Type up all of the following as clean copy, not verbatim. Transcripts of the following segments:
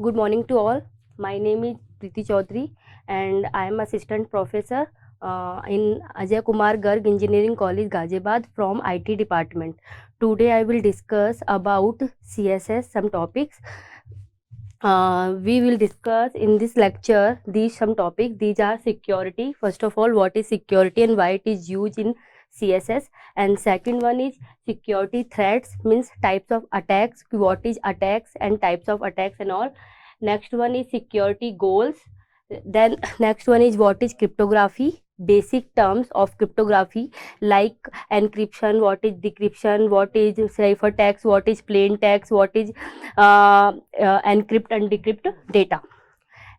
Good morning to all. My name is Preeti Chaudhary and I am assistant professor in Ajay Kumar Garg Engineering College Ghaziabad from IT department. Today I will discuss about CSS some topics. We will discuss in this lecture these some topics. These are security. First of all, what is security and why it is used in CSS, and second one is security threats, means types of attacks, what is attacks and types of attacks and all. Next one is security goals. Then next one is what is cryptography, basic terms of cryptography like encryption, what is decryption, what is ciphertext, what is plain text, what is encrypt and decrypt data.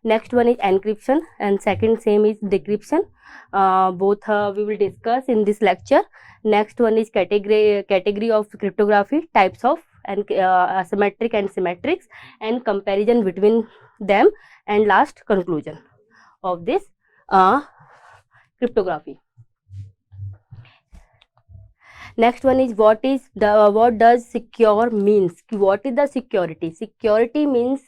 Next one is encryption and second same is decryption. Both we will discuss in this lecture. Next one is category of cryptography, types of and asymmetric and symmetrics, and comparison between them, and last conclusion of this cryptography. Next one is what does secure means? What is the security? Security means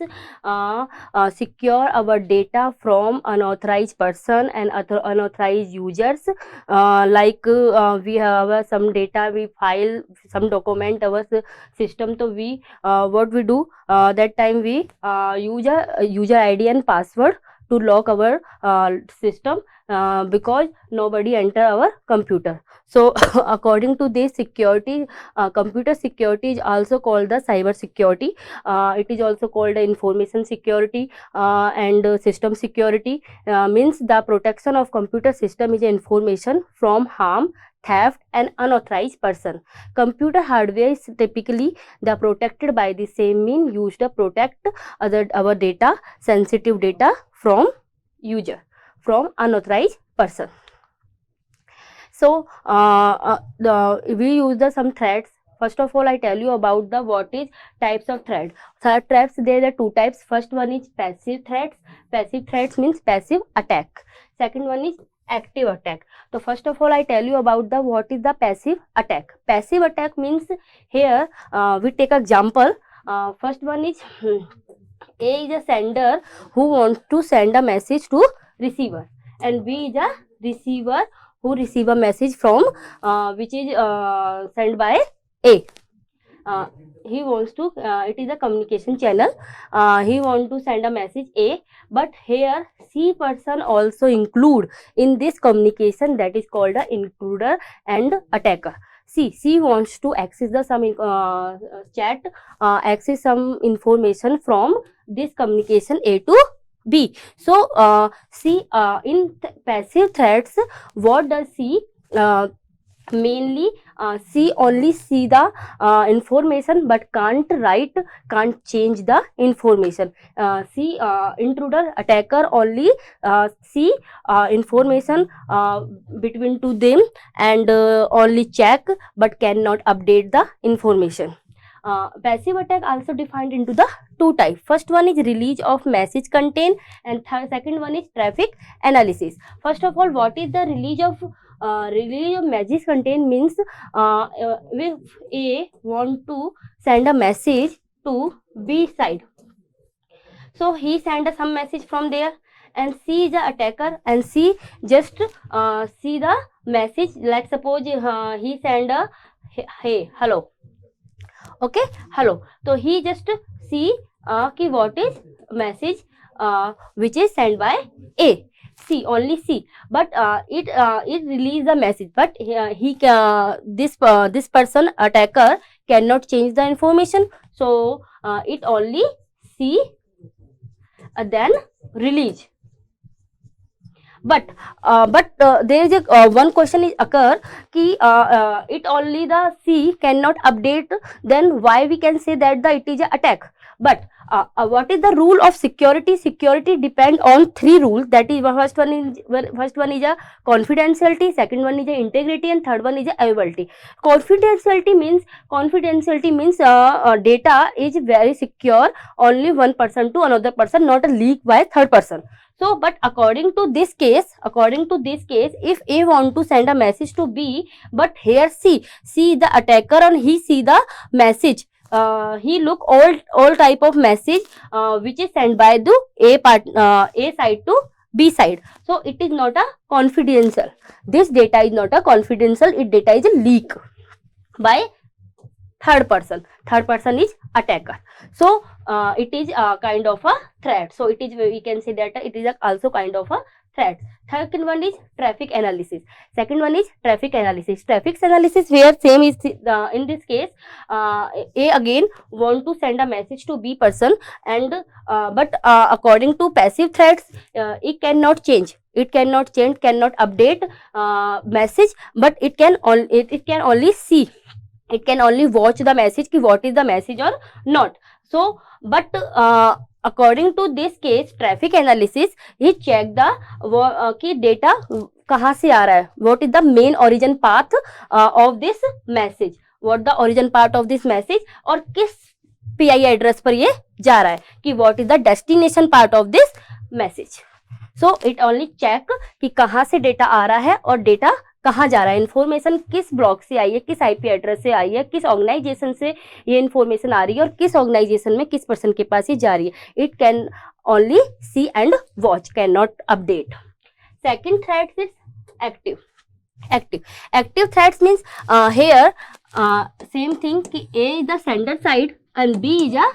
secure our data from unauthorized person and unauthorized users. We have some data, we file some document our system, so we what we do that time we use a user ID and password to lock our system because nobody enter our computer. So according to this security, computer security is also called the cyber security. It is also called the information security and system security. Means the protection of computer system is information from harm, theft and unauthorized person. Computer hardware is typically the protected by the same mean used to protect our data, sensitive data from user, from unauthorized person. So we use the some threats. First of all, I tell you about the what is types of threat. Threats, there are two types. First one is passive threats. Passive threats means passive attack. Second one is active attack. So first of all, I tell you about the what is the passive attack. Passive attack means here we take example. First one is A is a sender who wants to send a message to receiver, and B is a receiver who receive a message from which is sent by A. He wants to it is a communication channel. He want to send a message A, but here C person also include in this communication, that is called a intruder and attacker. C wants to access the some chat, access some information from this communication A to B. So in passive threats, what does C mainly C only see the information but can't write, can't change the information. C intruder attacker only see information between to them and only check but cannot update the information. Passive attack also defined into the two types. First one is release of message content and second one is traffic analysis. First of all, what is the release of message content? Means if A want to send a message to B side, so he send some message from there, and C is the attacker and C just see the message. Let's suppose he send a hey hello, okay, hello. So he just see ki what is message which is sent by A. C only C, but it release the message, but this person attacker cannot change the information, so it only C then release. But there is a one question is occur ki it only the C cannot update, then why we can say that the it is a attack? But what is the rule of security? Security depend on three rules. That is first one is a confidentiality, second one is a integrity, and third one is a availability. Confidentiality means data is very secure, only one person to another person, not a leak by third person. So, but according to this case, if A want to send a message to B, but here C the attacker and he see the message he look all type of message which is sent by the A side to B side. So it is not a confidential. This data is not a confidential. It data is a leak by third person. Third person is attacker. So it is a kind of a threat. So it is, we can say that it is also kind of a threat. Second one is traffic analysis. Second one is traffic analysis. Traffic analysis where same is in this case A again want to send a message to B person, and but according to passive threats it cannot change. It cannot change, cannot update message, but it can only see. It can only watch the message ki what is the message or not. So but according to this case traffic analysis, he check the कि data कहाँ से आ रहा है, what is the main origin path of this message, what the origin part of this message, और किस PI address पर ये जा रहा है, कि what is the destination part of this message. So it only check कि कहाँ से data आ रहा है और data कहाँ जा रहा है, इन्फॉर्मेशन किस ब्लॉक से आई है, किस IP एड्रेस से आई है, किस ऑर्गेनाइजेशन से ये इन्फॉर्मेशन आ रही है और किस ऑर्गेनाइजेशन में किस पर्सन के पास ये जा रही है. It can only see and watch, can not update. Second threat is active threats means here same thing कि A is the sender side and B is a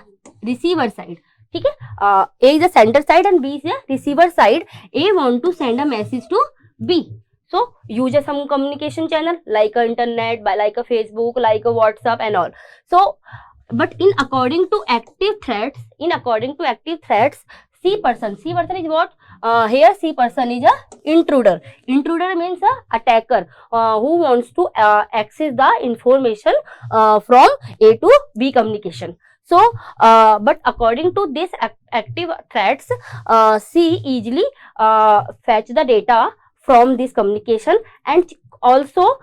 receiver side. ठीक है, A is the sender side and B is the receiver side. A want to send a message to B. So uses some communication channel like a internet, like a Facebook, like a WhatsApp and all. So but in according to active threats, C person is what? Here C person is a intruder. Intruder means a attacker who wants to access the information from A to B communication. So but according to this active threats, C easily fetch the data from this communication and also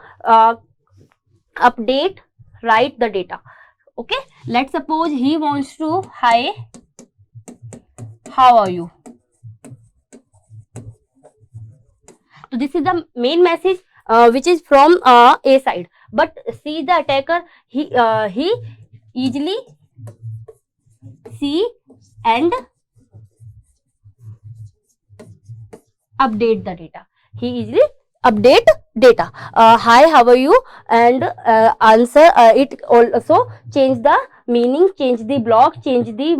update, write the data. Okay, let's suppose he wants to, hi, how are you? So this is the main message which is from A side, but see the attacker, he easily see and update the data. He easily update data. Hi, how are you? And answer it also change the meaning, change the block, change the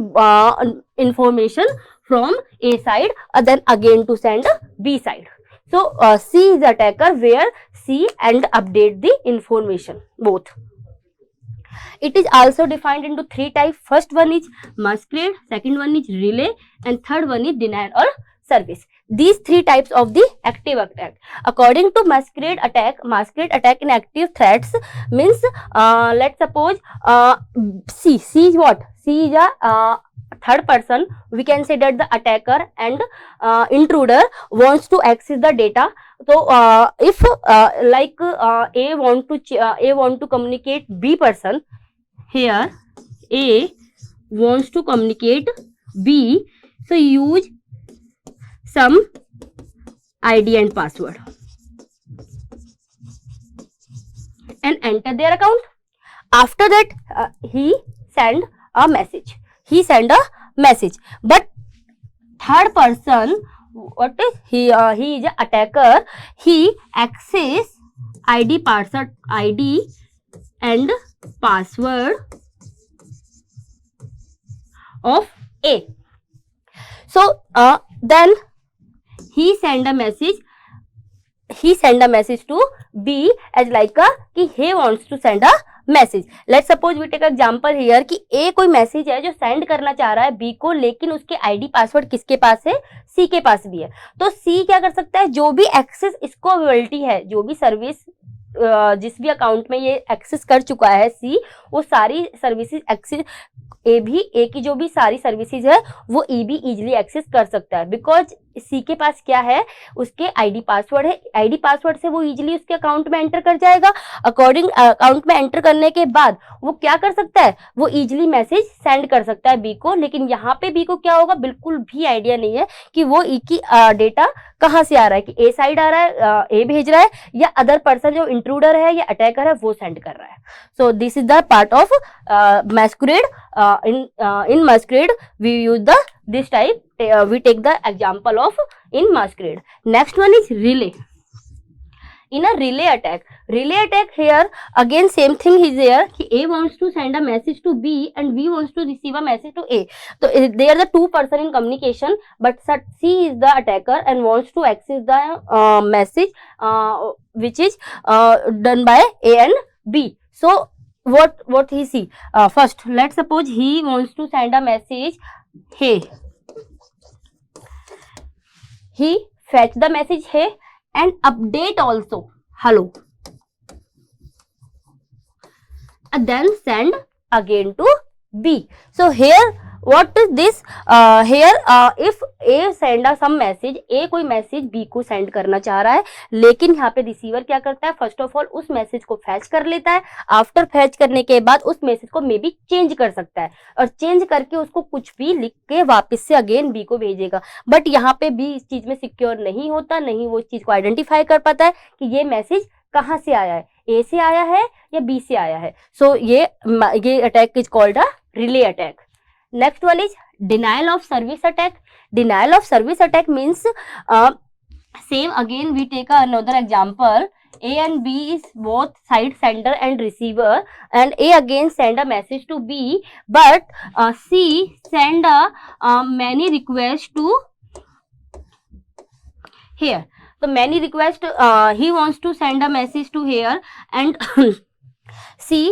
information from A side, then again to send B side. So C is the attacker where see and update the information both. It is also defined into three types. First one is masquerade, second one is relay, and third one is denial or service. These three types of the active attack. According to masquerade attack in active threats means let's suppose C is what? C is a third person. We can say that the attacker and intruder wants to access the data. So if like A want to communicate B person, here A wants to communicate B, so use some ID and password and enter their account. After that he send a message. But third person, what is he is an attacker. He access ID and password of A. So then he send a message to B as like a कि he wants to send a message. Let's suppose we take example here कि A कोई message है जो send करना चाह रहा है B को, लेकिन उसके आईडी पासवर्ड किसके पास है? C के पास भी है. तो C क्या कर सकता है? जो भी एक्सेस इसको अवेलेबिलिटी है, जो भी सर्विस जिस भी अकाउंट में ये एक्सेस कर चुका है C, वो सारी सर्विसेज एक्सेस A की जो भी सारी सर्विसेज है वो E भी इजीली एक्सेस कर सकता है, बिकॉज सी के पास क्या है, उसके आईडी पासवर्ड है, आईडी पासवर्ड से वो इजीली उसके अकाउंट में एंटर कर जाएगा। अकॉर्डिंग अकाउंट में एंटर करने के बाद वो क्या कर सकता है, वो इजीली मैसेज सेंड कर सकता है बी को। लेकिन यहाँ पे बी को क्या होगा, बिल्कुल भी आइडिया नहीं है कि वो ई की डेटा कहाँ से आ रहा है, कि ए साइड आ रहा है, ए भेज रहा है, या अदर पर्सन जो इंट्रूडर है या अटैकर है वो सेंड कर रहा है। So this is the part of masquerade. In masquerade we use the this type, we take the example of in masquerade. Next one is relay. In a relay attack here again same thing is there कि A wants to send a message to B and B wants to receive a message to A. So they are the two person in communication, but C is the attacker and wants to access the message which is done by A and B. So what he see, first let's suppose he wants to send a message, hey, he fetch the message hey and update also hello, and then send again to B. So here what is this, here if A send some message, A कोई message B को send करना चाह रहा है, लेकिन यहाँ पे receiver क्या करता है, फर्स्ट ऑफ ऑल उस मैसेज को फैच कर लेता है। आफ्टर फैच करने के बाद उस मैसेज को मे बी चेंज कर सकता है और चेंज करके उसको कुछ भी लिख के वापस से अगेन B को भेजेगा। बट यहाँ पे B इस चीज में सिक्योर नहीं होता, नहीं वो चीज को आइडेंटिफाई कर पाता है कि ये मैसेज कहाँ से आया है, A से आया है या B से आया है। सो ये attack is called a relay attack. Next one is denial of service attack. Denial of service attack means same again we take another example. A and B is both side sender and receiver, and A again send a message to B, but C send many requests to here. So many request, he wants to send a message to here and C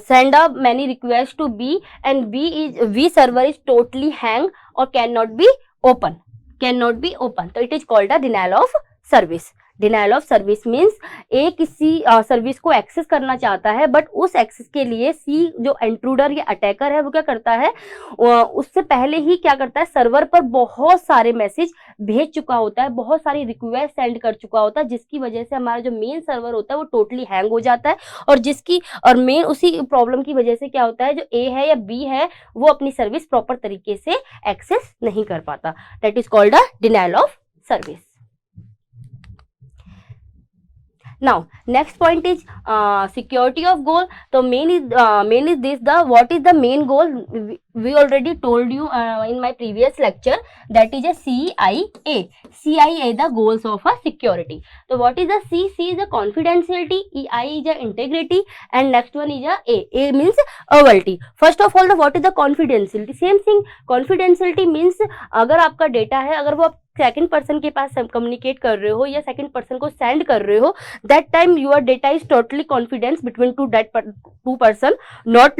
send a many requests to B and B server is totally hang or cannot be open. So it is called a denial of service. Denial of service means a किसी service को access करना चाहता है, but उस access के लिए सी जो intruder या अटैकर है वो क्या करता है, उससे पहले ही क्या करता है, सर्वर पर बहुत सारे मैसेज भेज चुका होता है, बहुत सारी रिक्वेस्ट सेंड कर चुका होता है, जिसकी वजह से हमारा जो मेन सर्वर होता है वो टोटली हैंग हो जाता है। और मेन उसी प्रॉब्लम की वजह से क्या होता है, जो ए है या बी है वो अपनी सर्विस प्रॉपर तरीके से एक्सेस नहीं कर पाता। That is called a denial of service. Now next point is security of goal. So main is this, the what is the main goal, we already told you in my previous lecture, that is a CIA, the goals of a security. So what is the C is the confidentiality, I is the integrity, and next one is A means avality. First of all, what is the confidentiality? Same thing, confidentiality means अगर आपका data है, अगर वो आप second person के पास communicate कर रहे हो या सेकेंड पर्सन को सेंड कर रहे हो, that time your data is totally confidence between two person, not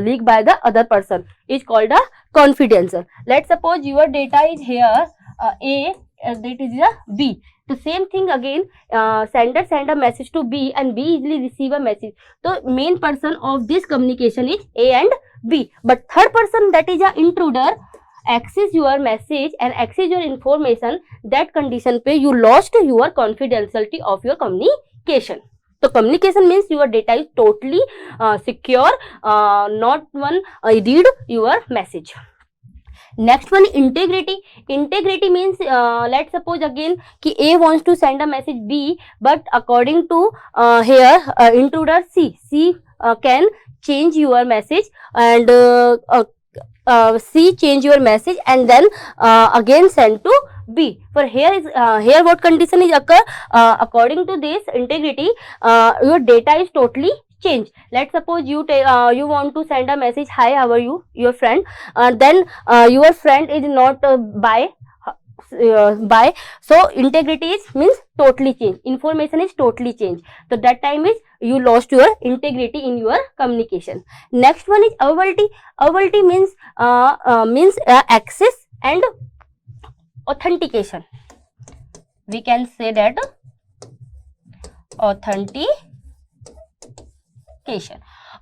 leak by the other person, is called a confidential. Let suppose your data is here A, that is a B. तो same thing again, sender send a message to B and B easily receive a message. तो main person of this communication is A and B, but third person, that is a intruder, access your message and access your information. That condition पे you lost your confidentiality of your communication. So communication means your data is totally secure, not one read your message. Next one, integrity. Integrity means let's suppose again कि A wants to send a message B, but according to here intruder C can change your message and C change your message and then again send to B. For here what condition is occur, according to this integrity, your data is totally changed. Let's suppose you want to send a message, hi, how are you, your friend, then your friend is not by, so integrity is means totally changed, information is totally changed. So that time is you lost your integrity in your communication. Next one is avality. Avality means access and authentication. We can say that authentication.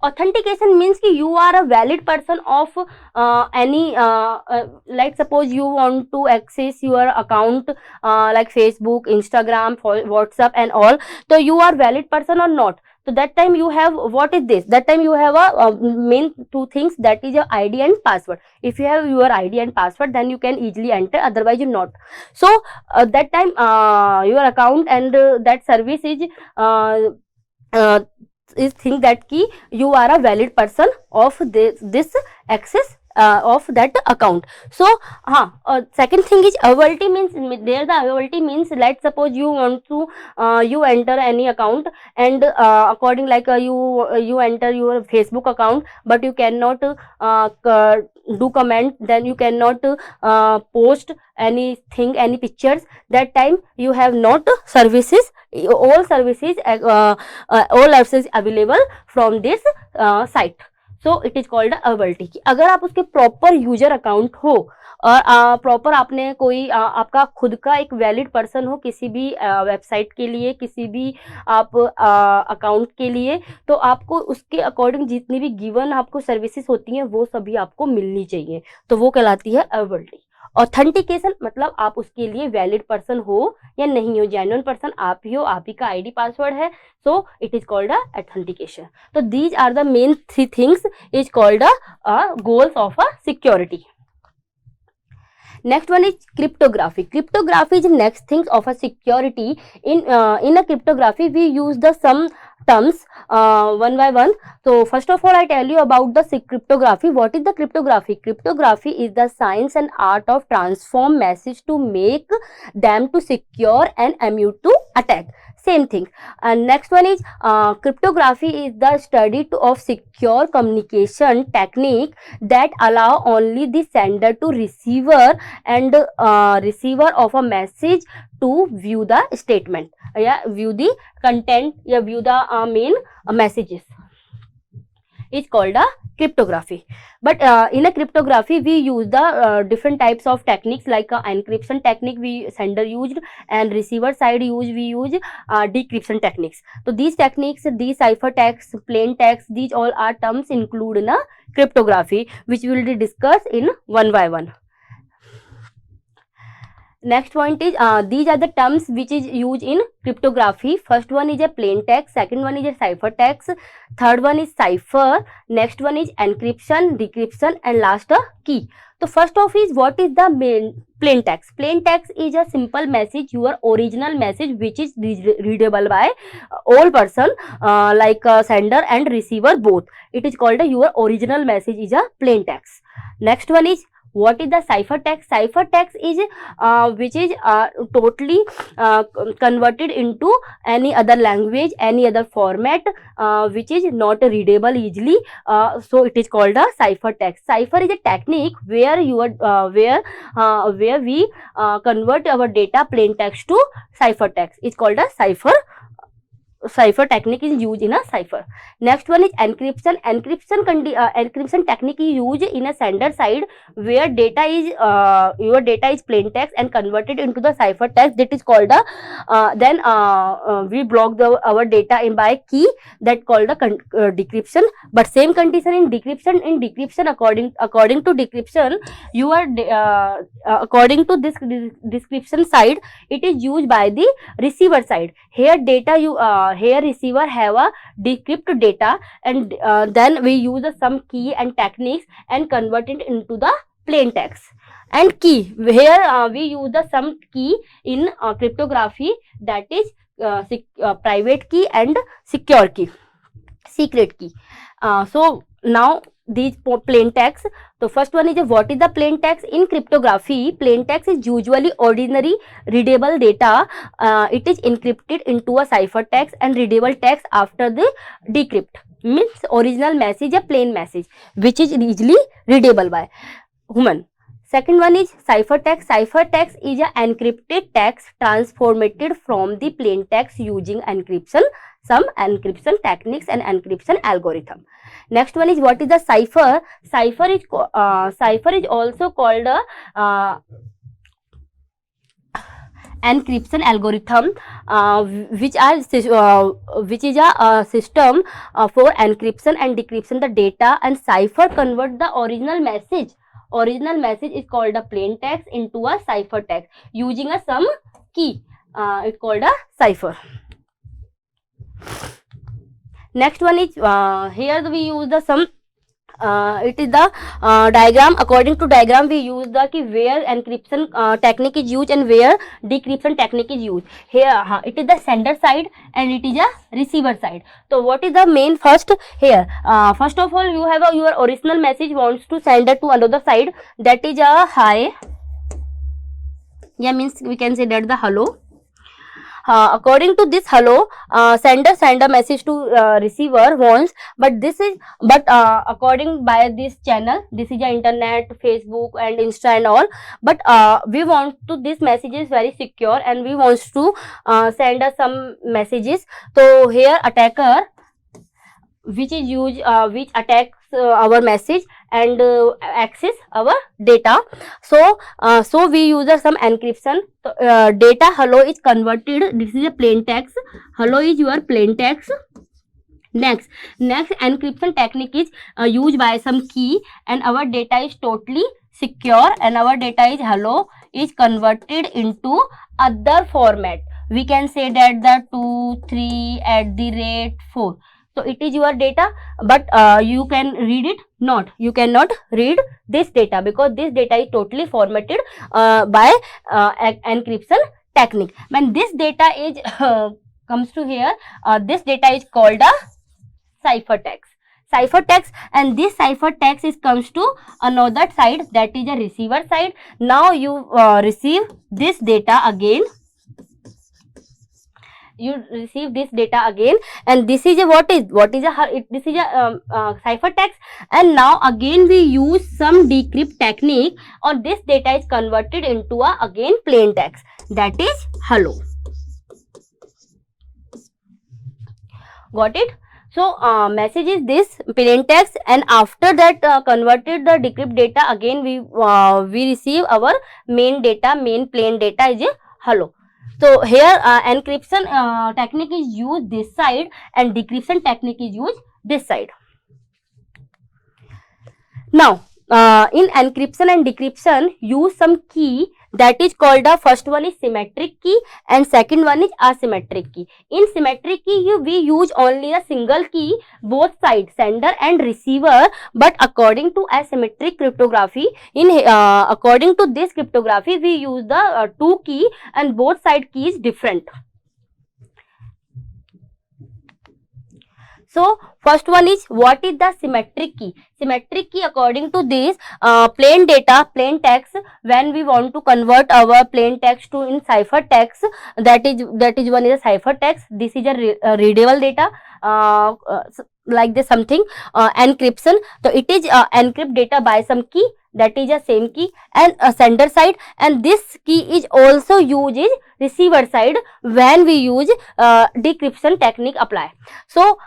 Authentication means कि you are a valid person of any like suppose you want to access your account like Facebook, Instagram, WhatsApp and all. So you are valid person or not. So that time you have, what is this? That time you have a main two things, that is your ID and password. If you have your ID and password, then you can easily enter, otherwise you not. So that time your account and that service is think that ki you are a valid person of this access of that account. So second thing is availability means, there the availability means, let's suppose you want to you enter any account and according like you enter your Facebook account, but you cannot do comment, then you cannot post anything, any pictures. That time you have not services, all services available from this site. So it is called availability की अगर आप उसके proper user account हो और proper आपने कोई आपका खुद का एक वैलिड पर्सन हो किसी भी वेबसाइट के लिए, किसी भी आप अकाउंट के लिए, तो आपको उसके अकॉर्डिंग जितनी भी गिवन आपको सर्विसेज होती हैं वो सभी आपको मिलनी चाहिए, तो वो कहलाती है अवेलेबिलिटी। ऑथेंटिकेशन मतलब आप उसके लिए वैलिड पर्सन हो या नहीं हो, जेन्युइन पर्सन आप ही हो, आप ही का आईडी पासवर्ड है, so it is called authentication. तो these are the main 3 things is called goals of a security. Next one is cryptography. Cryptography is the next thing of a security. In a cryptography we use the some terms one by one. So first of all I tell you about the cryptography. What is the cryptography? Cryptography is the science and art of transform message to make them to secure and immune to attack. Same thing. And next one is cryptography is the study of secure communication technique that allow only the sender to receiver and receiver of a message to view the statement, view the content, view the main messages. Is called a cryptography. But in a cryptography we use the different types of techniques, like encryption technique we sender used, and receiver side we use decryption techniques. So these techniques, these ciphertext, plain text, these all are terms include in a cryptography, which we will discuss in one by one. Next point is these are the terms which is used in cryptography. First one is a plain text, second one is a ciphertext, third one is cipher, next one is encryption, decryption, and last a key. So first off is what is the main plain text. Plain text is a simple message, your original message, which is readable by all person like sender and receiver both. It is called your original message is a plain text. Next one is what is the ciphertext. Ciphertext is which is totally converted into any other language, any other format which is not readable easily, so it is called a ciphertext. Cipher is a technique where you are where we convert our data plain text to ciphertext. It's called a cipher. Cipher technique is used in a cipher. Next one is encryption. Encryption technique is used in a sender side where data is your data is plain text and converted into the cipher text. That is called a then we block our data in by key, that called a decryption. But same condition in decryption. In decryption, according to decryption, you are according to this description side, it is used by the receiver side. Here data here receiver have a decrypt data, and then we use some key and techniques and convert it into the plain text. And key, here we use the some key in cryptography, that is private key and secure key, secret key. So now these plain text. So first one is what is the plain text. In cryptography, plain text is usually ordinary readable data. It is encrypted into a ciphertext and readable text after the decrypt. Means original message, a plain message which is easily readable by human. Second one is ciphertext. Ciphertext is an encrypted text transformed from the plain text using encryption, some encryption techniques and encryption algorithm. Next one is what is the cipher. Cipher is also called a encryption algorithm, which is a system for encryption and decryption the data, and cipher convert the original message. Original message is called a plain text into a cipher text using a some key. It's called a cipher. Next one is here we use the some. It is the diagram. According to diagram, we use the ki where encryption technique is used and where decryption technique is used. Here it is the sender side and it is a receiver side. So what is the main first here? First of all, you have your original message wants to send it to another side. That is a hi. Yeah, means we can say that the hello. According to this hello, sender send a message to receiver once, but according by this channel, this is a internet, Facebook and Insta and all, but we want to this message is very secure and we wants to send us some messages. So here attacker which is used which attacks our message and access our data. So we use some encryption. So, data hello is converted. This is a plain text. Hello is your plain text. Next encryption technique is used by some key and our data is totally secure and our data is hello is converted into other format. We can say that the 2 3 @4. So it is your data, but you can read it not. You cannot read this data because this data is totally formatted by encryption technique. When this data is comes to here, this data is called a ciphertext. Ciphertext, and this ciphertext is comes to another side, that is a receiver side. Now you receive this data again. You receive this data again, and this is a this is a ciphertext, and now again we use some decrypt technique, or this data is converted into a again plain text, that is hello. Got it? So message is this plain text, and after that converted the decrypt data, again we receive our main data. Main plain data is a hello. So here encryption technique is used this side and decryption technique is used this side. Now in encryption and decryption use some key, that is called the first one is symmetric key and second one is asymmetric key. In symmetric key we use only a single key, both sides sender and receiver, but according to asymmetric cryptography, according to this cryptography we use the two key and both side key is different. So first one is what is the symmetric key? Symmetric key, according to this plain data, plain text, when we want to convert our plain text to in cipher text, that is one is a cipher text. This is a readable data, like this something encryption. So it is encrypt data by some key, that is a same key, and sender side, and this key is also used in receiver side when we use decryption technique apply. So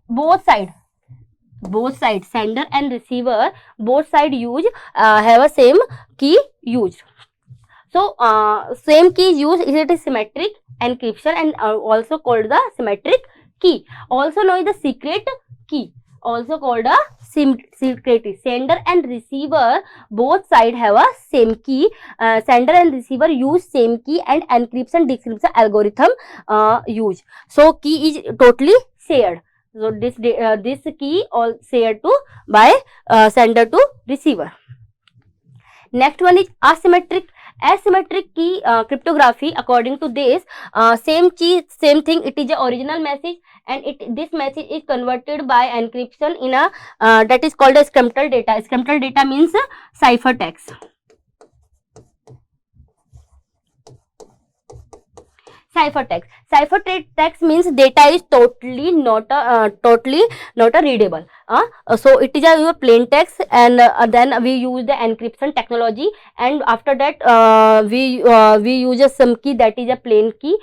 both sides sender and receiver, both side use have a same key used. So same key is used, it is symmetric encryption and also called the symmetric key. Also known as the secret key, also called a secret key. Sender and receiver both side have a same key. Sender and receiver use same key and encryption decryption algorithm use. So key is totally shared. So this key all shared to by sender to receiver. Next one is asymmetric. Asymmetric key cryptography. According to this, same key, same thing. It is the original message, and this message is converted by encryption in a that is called a scriptal data. Scriptal data means ciphertext. Ciphertext. Ciphertext means data is totally not a readable. So it is a plain text, and then we use the encryption technology, and after that we use some key, that is a plain key.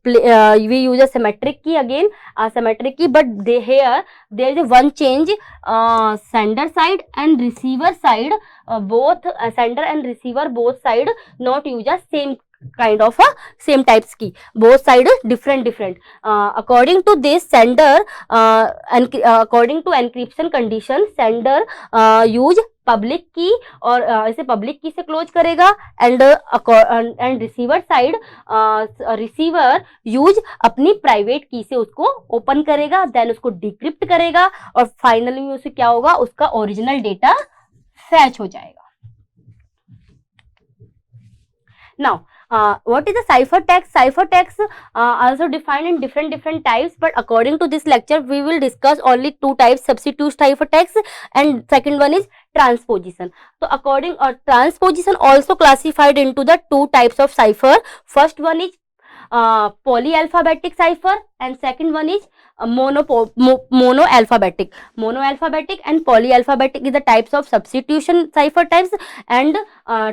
We use a symmetric key again, symmetric key, but here there is one change. Sender side and receiver side, both sender and receiver both side not use a same kind of a same types key, both side different. According to this, sender according to encryption condition, sender use public की और इसे public की से close करेगा, and receiver side receiver use अपनी private की से उसको ओपन करेगा, देन उसको डिक्रिप्ट करेगा और फाइनली में उसे क्या होगा, उसका ओरिजिनल डेटा फैच हो जाएगा. Now, what is the ciphertext? Ciphertext also defined in different types, but according to this lecture, we will discuss only two types: substitute ciphertext, and second one is transposition. So, transposition also classified into the two types of cipher. First one is polyalphabetic cipher, and second one is monoalphabetic. Monoalphabetic and polyalphabetic is the types of substitution cipher types, and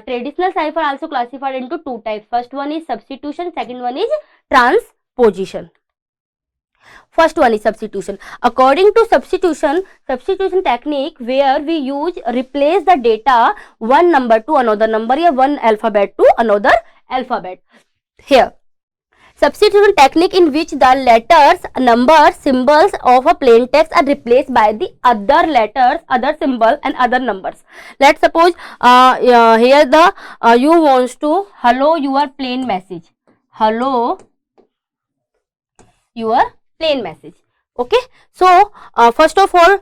traditional cipher also classified into two types. First one is substitution, second one is transposition. First one is substitution. According to substitution technique, where we use replace the data one number to another number or one alphabet to another alphabet. Here, substitution technique in which the letters, numbers, symbols of a plain text are replaced by the other letters, other symbol and other numbers. Let's suppose here the you wants to hello your plain message. Hello your plain message. Okay, so first of all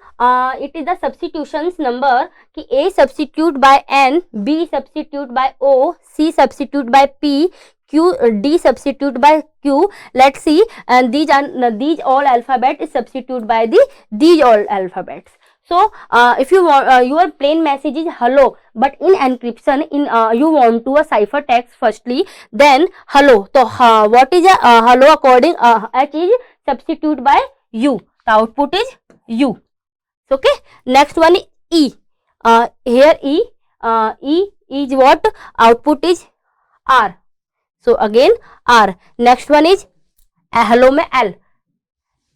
it is the substitutions number कि A substitute by N, B substitute by O, C substitute by P, Q, D substitute by Q. Let's see, and these all alphabet is substitute by these all alphabets. So if you want your plain message is hello, but in encryption you want to a cipher text firstly, then hello. So what is a hello? According H is substitute by U, the output is U. Okay, next one is E. Here E is what? Output is R. So again R. Next one is hello में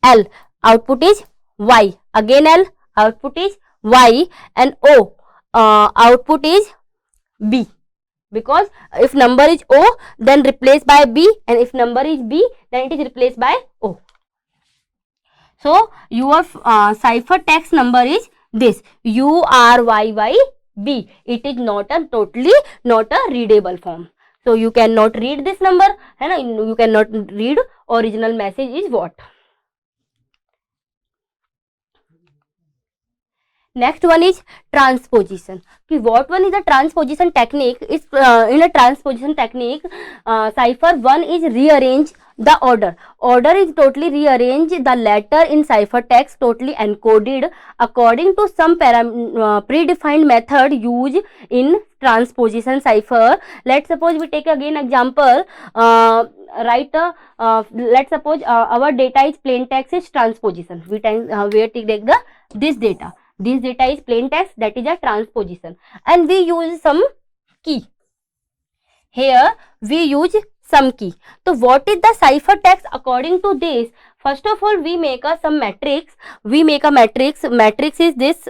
L. Output is Y. Again L. Output is Y, and O. Output is B. Because if number is O, then replaced by B, and if number is B, then it is replaced by O. So your cipher text number is this URYYB. It is not a readable form. So you cannot read this number, है ना? You cannot read original message is what. Next one is transposition. What one is the transposition technique? Is in a transposition technique, cipher 1 is rearrange the order. Order is totally rearrange the letter in cipher text, totally encoded according to some predefined method used in transposition cipher. Let's suppose we take again example. Let's suppose our data is plain text is transposition. We take this data. This data is plain text, that is a transposition, and we use some key. Here we use some key. So what is the cipher text according to this? First of all, we make some matrix. We make a matrix. Matrix is this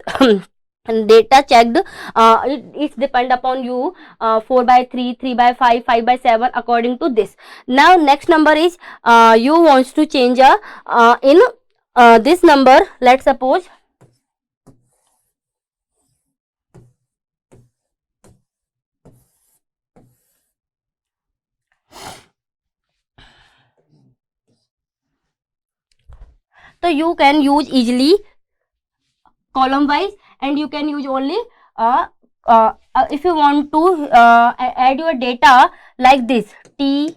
data checked. It depend upon you 4 by 3, 3 by 5, 5 by 7 according to this. Now next number is you wants to change in this number. Let's suppose so you can use easily column wise, and you can use only if you want to add your data like this ITIO.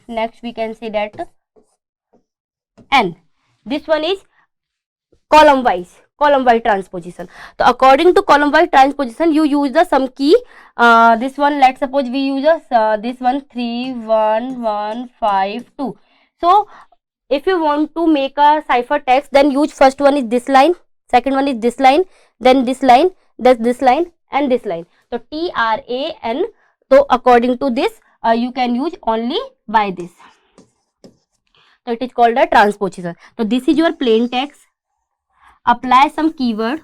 Next we can say that N. This one is column wise transposition. So according to column wise transposition, you use the some key. This one, let's suppose we use this one 3 1 1 5 2. So if you want to make a cipher text, then use first one is this line, second one is this line, then this line, then this line, and this line. So TRAN. So according to this you can use only by this. So it is called a transposition. So this is your plain text. Apply some keyword,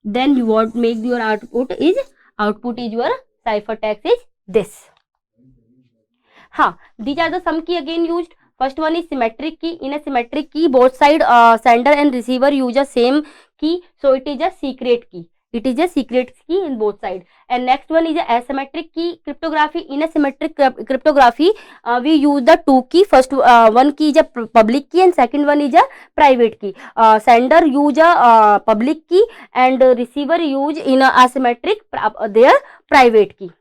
then you what make your output is your ciphertext is this. These are the some key again used. First one is symmetric key. In a symmetric key, both side sender and receiver use the same key, so it is a secret key. It is a secret key in both sides. And next one is a asymmetric key cryptography. In a symmetric cryptography, we use the two key. First one key is a public key and second one is a private key. Sender use a public key and receiver use in a asymmetric their private key.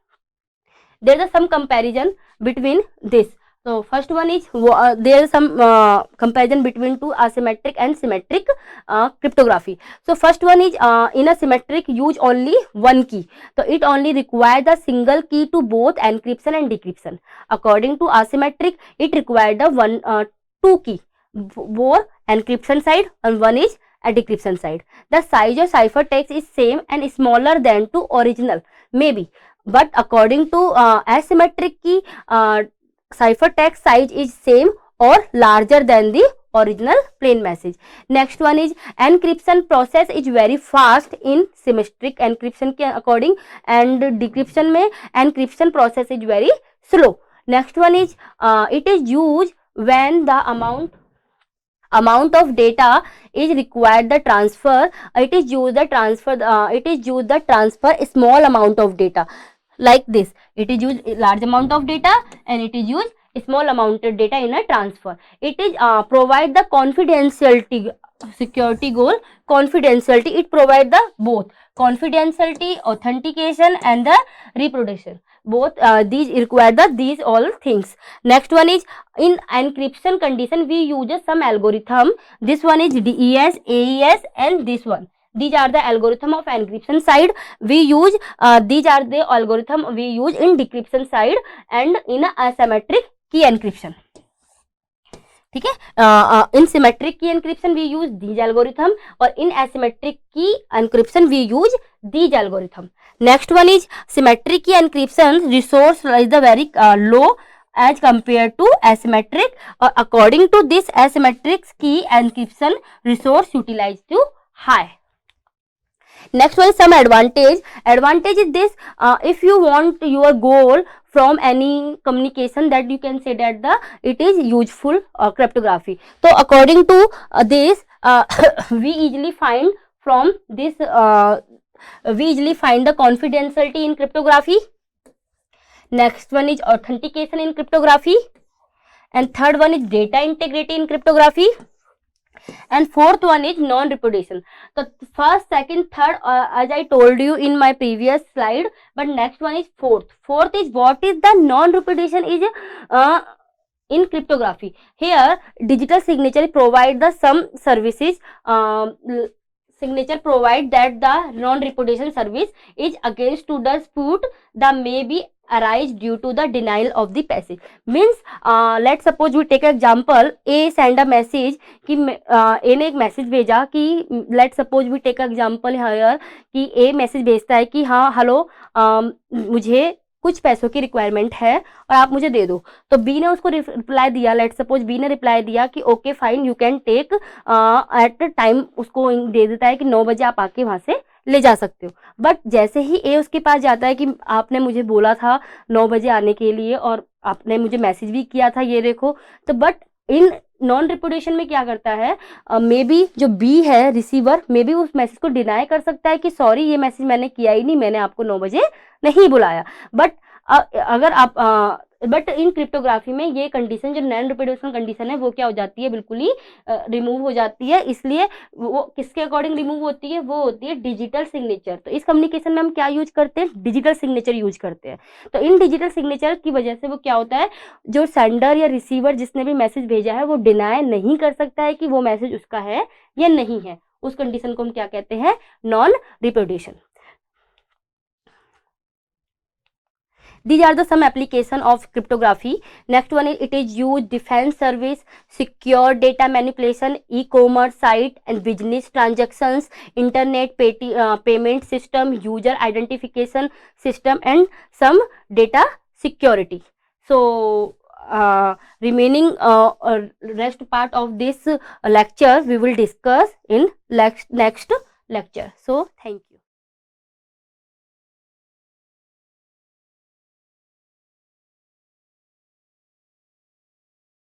There is some comparison between this. So first one is there is some comparison between two asymmetric and symmetric cryptography. So first one is in a symmetric use only one key. So it only requires the single key to both encryption and decryption. According to asymmetric, it requires the two key, both encryption side and one is a decryption side. The size of ciphertext is same and smaller than to original maybe. But according to asymmetric key, ciphertext size is same or larger than the original plain message. Next one is encryption process is very fast in symmetric encryption के according, and decryption में encryption process is very slow. Next one is it is used when the amount of data is required the transfer. It is used the transfer a small amount of data. Like this, it is used large amount of data and it is used a small amount of data in a transfer. It is provide the confidentiality, security goal, confidentiality. It provide the both confidentiality, authentication and the reproduction. Both these require these all things. Next one is in encryption condition we use some algorithm. This one is DES, AES and this one. These are the algorithm of encryption side we use. These are the algorithm we use in decryption side and in asymmetric key encryption. ठीक है, in symmetric key encryption we use these algorithm और in asymmetric key encryption we use these algorithm. Next one is symmetric key encryption resource is the very low as compared to asymmetric. According to this, asymmetric key encryption resource utilized to high. Next one is some advantage. Advantage is this: if you want your goal from any communication, that you can say that it is useful cryptography. So according to this, we easily find from this. We easily find the confidentiality in cryptography. Next one is authentication in cryptography, and third one is data integrity in cryptography. And fourth one is non-repudiation. So first, second, third, as I told you in my previous slide, but next one is fourth. Fourth is what is the non-repudiation is in cryptography. Here digital signature provide the some services. Signature provide that the non-repudiation service is against to dispute the may be arise due to the denial of the passage. Means let's suppose we take example, A send a message कि A ने एक message भेजा कि let's suppose we take example here कि A message भेजता है कि हाँ हेलो मुझे कुछ पैसों की रिक्वायरमेंट है और आप मुझे दे दो. तो बी ने उसको रिप्लाई दिया, लेट सपोज बी ने रिप्लाई दिया कि okay fine you can take at time, उसको दे देता है कि 9 बजे आप आके वहां से ले जा सकते हो. बट जैसे ही ए उसके पास जाता है कि आपने मुझे बोला था 9 बजे आने के लिए और आपने मुझे मैसेज भी किया था, ये देखो. तो बट इन नॉन रिपोर्टेशन में क्या करता है, मे बी जो बी है रिसीवर मे बी उस मैसेज को डिनाई कर सकता है कि सॉरी ये मैसेज मैंने किया ही नहीं, मैंने आपको 9 बजे नहीं बुलाया. बट अगर आप बट इन क्रिप्टोग्राफी में ये कंडीशन जो नॉन रिप्रोड्यूशन कंडीशन है वो क्या हो जाती है, बिल्कुल ही रिमूव हो जाती है. इसलिए वो किसके अकॉर्डिंग रिमूव होती है, वो होती है डिजिटल सिग्नेचर. तो इस कम्युनिकेशन में हम क्या यूज करते हैं, डिजिटल सिग्नेचर यूज करते हैं. तो इन डिजिटल सिग्नेचर की वजह से वो क्या होता है, जो सेंडर या रिसीवर जिसने भी मैसेज भेजा है वो डिनाई नहीं कर सकता है कि वो मैसेज उसका है या नहीं है. उस कंडीशन को हम क्या कहते हैं, non रिप्रोड्यूशन. These are the some application of cryptography. Next one is it is used defense service, secure data manipulation, e-commerce site and business transactions, internet payment system, user identification system and some data security. So remaining rest part of this lecture we will discuss in next lecture. So thank you.